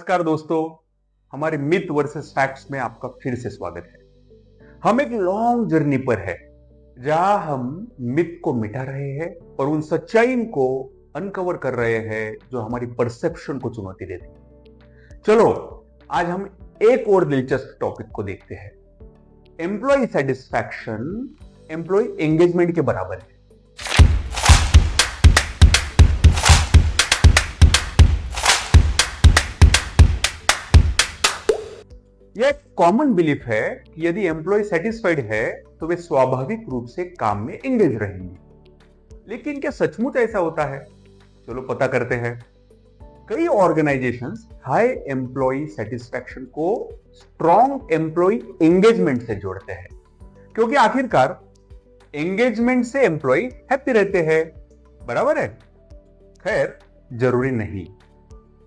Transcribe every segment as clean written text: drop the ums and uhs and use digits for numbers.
नमस्कार दोस्तों, हमारे मिथ वर्सेस फैक्ट्स में आपका फिर से स्वागत है। हम एक लॉन्ग जर्नी पर है जहां हम मिथ को मिटा रहे हैं और उन सच्चाई को अनकवर कर रहे हैं जो हमारी परसेप्शन को चुनौती देती है। चलो आज हम एक और दिलचस्प टॉपिक को देखते हैं। एम्प्लॉय सेटिस्फैक्शन एम्प्लॉय एंगेजमेंट के बराबर है। यह एक कॉमन बिलीफ है कि यदि एम्प्लॉय सेटिस्फाइड है तो वे स्वाभाविक रूप से काम में एंगेज रहेंगे। लेकिन क्या सचमुच ऐसा होता है? चलो पता करते हैं। कई ऑर्गेनाइजेशंस हाई एम्प्लॉय सेटिस्फैक्शन को स्ट्रॉन्ग एम्प्लॉय एंगेजमेंट से जोड़ते हैं, क्योंकि आखिरकार एंगेजमेंट से एम्प्लॉय हैप्पी रहते हैं। बराबर है? खैर, जरूरी नहीं।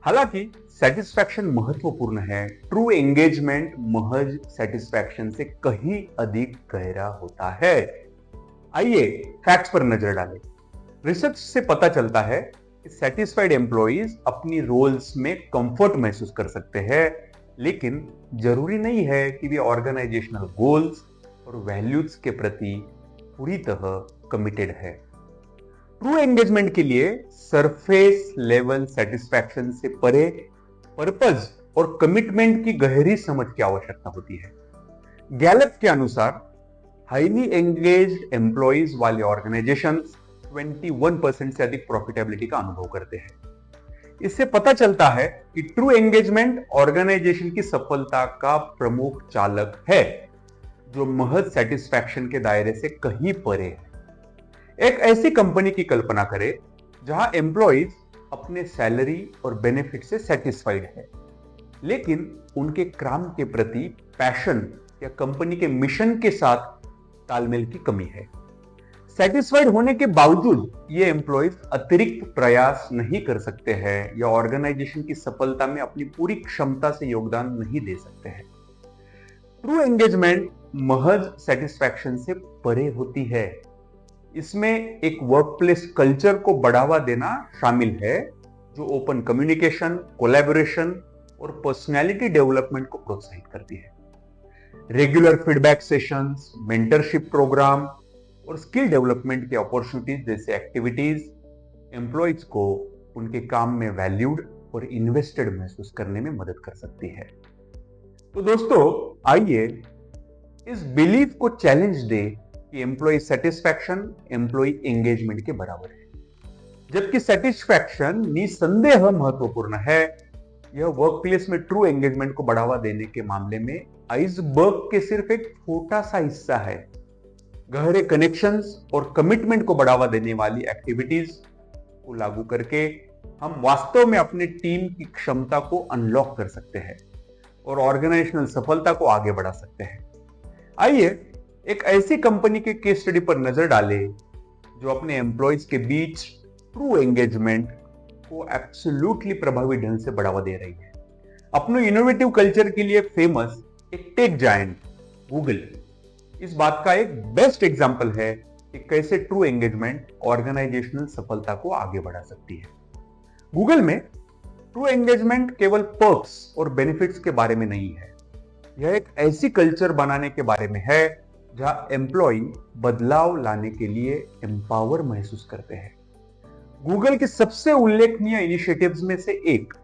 हालांकि सेटिस्फैक्शन महत्वपूर्ण है। ट्रू एंगेजमेंट महज सेटिस्फैक्शन से कहीं अधिक गहरा होता है। आइए फैक्ट्स पर नजर डालें। रिसर्च से पता चलता है कि सेटिस्फाइड एम्प्लॉइज अपनी रोल्स में कंफर्ट महसूस कर सकते हैं, लेकिन जरूरी नहीं है कि वे ऑर्गेनाइजेशनल गोल्स और वैल्यूज के प्रति पूरी तरह कमिटेड है। ट्रू एंगेजमेंट के लिए सरफेस लेवल सेटिस्फैक्शन से परे पर्पस और कमिटमेंट की गहरी समझ की आवश्यकता होती है। गैलप के अनुसार हाईली एंगेज्ड एम्प्लॉइज वाले ऑर्गेनाइजेशंस 21% से अधिक प्रॉफिटेबिलिटी का अनुभव करते हैं। इससे पता चलता है कि ट्रू एंगेजमेंट ऑर्गेनाइजेशन की सफलता का प्रमुख चालक है, जो महज सेटिस्फैक्शन के दायरे से कहीं परे है। एक ऐसी कंपनी की कल्पना करें जहां एम्प्लॉइज अपने सैलरी और बेनिफिट से सेटिस्फाइड है, लेकिन उनके काम के प्रति पैशन या कंपनी के मिशन के साथ तालमेल की कमी है। सेटिस्फाइड होने के बावजूद ये एम्प्लॉइज अतिरिक्त प्रयास नहीं कर सकते हैं या ऑर्गेनाइजेशन की सफलता में अपनी पूरी क्षमता से योगदान नहीं दे सकते हैं। ट्रू एंगेजमेंट महज सेटिस्फैक्शन से परे होती है। इसमें एक वर्कप्लेस कल्चर को बढ़ावा देना शामिल है, जो ओपन कम्युनिकेशन, कोलैबोरेशन और पर्सनैलिटी डेवलपमेंट को प्रोत्साहित करती है। Regular feedback sessions, mentorship program और स्किल डेवलपमेंट के अपॉर्चुनिटीज जैसे एक्टिविटीज एम्प्लॉइज को उनके काम में वैल्यूड और इन्वेस्टेड महसूस करने में मदद कर सकती है। तो दोस्तों, आइए इस बिलीफ को चैलेंज दे कि एम्प्लॉय सेटिस्फैक्शन एम्प्लॉय एंगेजमेंट के बराबर है। जबकि सेटिस्फैक्शन निसंदेह महत्वपूर्ण है, यह वर्कप्लेस में ट्रू एंगेजमेंट को बढ़ावा देने के मामले में आइसबर्ग के सिर्फ एक छोटा सा हिस्सा है। गहरे कनेक्शंस और कमिटमेंट को बढ़ावा देने वाली एक्टिविटीज को लागू करके हम वास्तव में अपने टीम की क्षमता को अनलॉक कर सकते हैं और ऑर्गेनाइजेशनल सफलता को आगे बढ़ा सकते हैं। आइए एक ऐसी कंपनी के केस स्टडी पर नजर डालें जो अपने एम्प्लॉइज के बीच ट्रू एंगेजमेंट को एब्सोल्युटली प्रभावी ढंग से बढ़ावा दे रही है। अपने इनोवेटिव कल्चर के लिए फेमस एक टेक जायंट गूगल इस बात का एक बेस्ट एग्जांपल है कि कैसे ट्रू एंगेजमेंट ऑर्गेनाइजेशनल सफलता को आगे बढ़ा सकती है। गूगल में ट्रू एंगेजमेंट केवल पर्क्स और बेनिफिट्स के बारे में नहीं है, यह एक ऐसी कल्चर बनाने के बारे में है जहां एम्प्लॉय बदलाव लाने के लिए एम्पावर महसूस करते हैं। गूगल की सबसे उल्लेखनीय इनिशिएटिव्स में से एक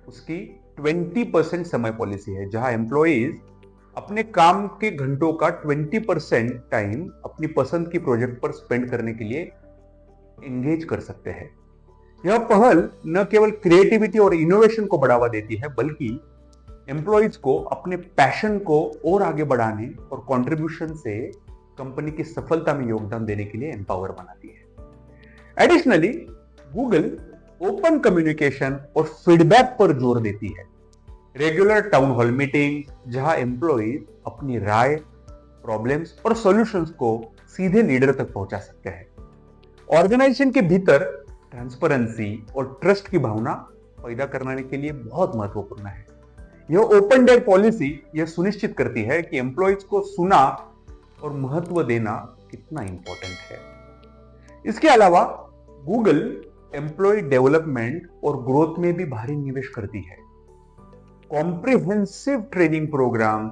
उसकी 20% समय पॉलिसी है, जहां एम्प्लॉइज अपने काम के घंटों का 20% टाइम अपनी पसंद की प्रोजेक्ट पर स्पेंड करने के लिए एंगेज कर सकते हैं। यह पहल न केवल क्रिएटिविटी और इनोवेशन को बढ़ावा देती है, बल्कि एम्प्लॉइज को अपने पैशन को और आगे बढ़ाने और कंट्रीब्यूशन से कंपनी की सफलता में योगदान देने के लिए एम्पावर बनाती है। कॉम्प्रिहेंसिव ट्रेनिंग प्रोग्राम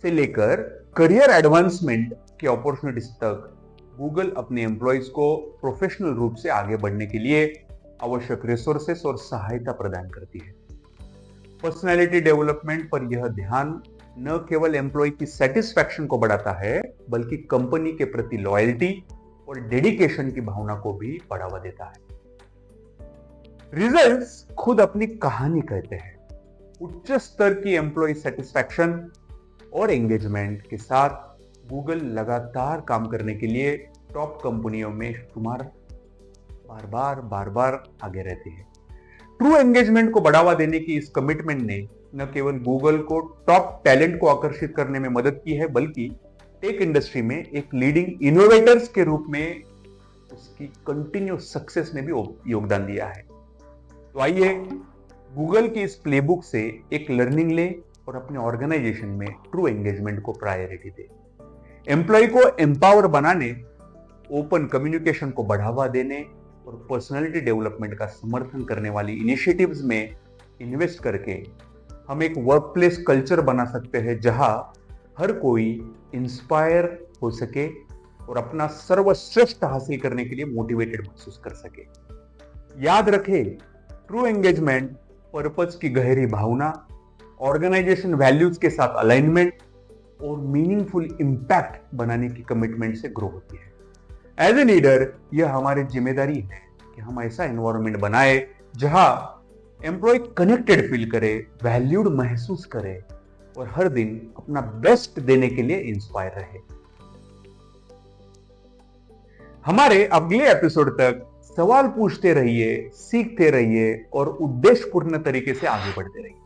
से लेकर करियर एडवांसमेंट की अपॉर्चुनिटीज तक गूगल अपने एम्प्लॉयज को प्रोफेशनल रूप से आगे बढ़ने के लिए आवश्यक रिसोर्सेस और सहायता प्रदान करती है। पर्सनालिटी डेवलपमेंट पर यह ध्यान न केवल एम्प्लॉय की सेटिस्फैक्शन को बढ़ाता है, बल्कि कंपनी के प्रति लॉयल्टी और डेडिकेशन की भावना को भी बढ़ावा देता है। रिजल्ट्स खुद अपनी कहानी कहते हैं। उच्च स्तर की एम्प्लॉय सेटिस्फैक्शन और एंगेजमेंट के साथ गूगल लगातार काम करने के लिए टॉप कंपनियों में शुमार बार बार आगे रहती है। ट्रू एंगेजमेंट को बढ़ावा देने की इस कमिटमेंट ने न केवल गूगल को टॉप टैलेंट को आकर्षित करने में मदद की है, बल्कि टेक इंडस्ट्री में एक लीडिंग इनोवेटर्स के रूप में उसकी कंटिन्यूस सक्सेस में भी योगदान दिया है। तो आइए गूगल की इस प्लेबुक से एक लर्निंग ले और अपने ऑर्गेनाइजेशन में ट्रू एंगेजमेंट को प्रायोरिटी दे। एम्प्लॉय को एम्पावर बनाने, ओपन कम्युनिकेशन को बढ़ावा देने और पर्सनालिटी डेवलपमेंट का समर्थन करने वाली इनिशिएटिव्स में इन्वेस्ट करके हम एक वर्कप्लेस कल्चर बना सकते हैं जहां हर कोई इंस्पायर हो सके और अपना सर्वश्रेष्ठ हासिल करने के लिए मोटिवेटेड महसूस कर सके। याद रखें, ट्रू एंगेजमेंट पर्पस की गहरी भावना, ऑर्गेनाइजेशन वैल्यूज के साथ अलाइनमेंट और मीनिंगफुल इंपैक्ट बनाने की कमिटमेंट से ग्रो होती है। एज ए लीडर यह हमारी जिम्मेदारी है कि हम ऐसा एनवायरनमेंट बनाए जहां एम्प्लॉय कनेक्टेड फील करे, वैल्यूड महसूस करे और हर दिन अपना बेस्ट देने के लिए इंस्पायर रहे। हमारे अगले एपिसोड तक सवाल पूछते रहिए, सीखते रहिए और उद्देश्यपूर्ण तरीके से आगे बढ़ते रहिए।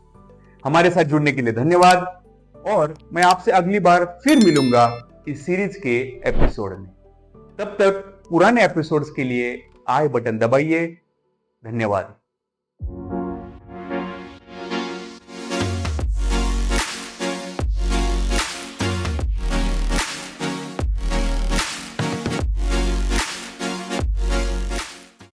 हमारे साथ जुड़ने के लिए धन्यवाद और मैं आपसे अगली बार फिर मिलूंगा इस सीरीज के एपिसोड में। तब तक पुराने एपिसोड्स के लिए आई बटन दबाइए। धन्यवाद।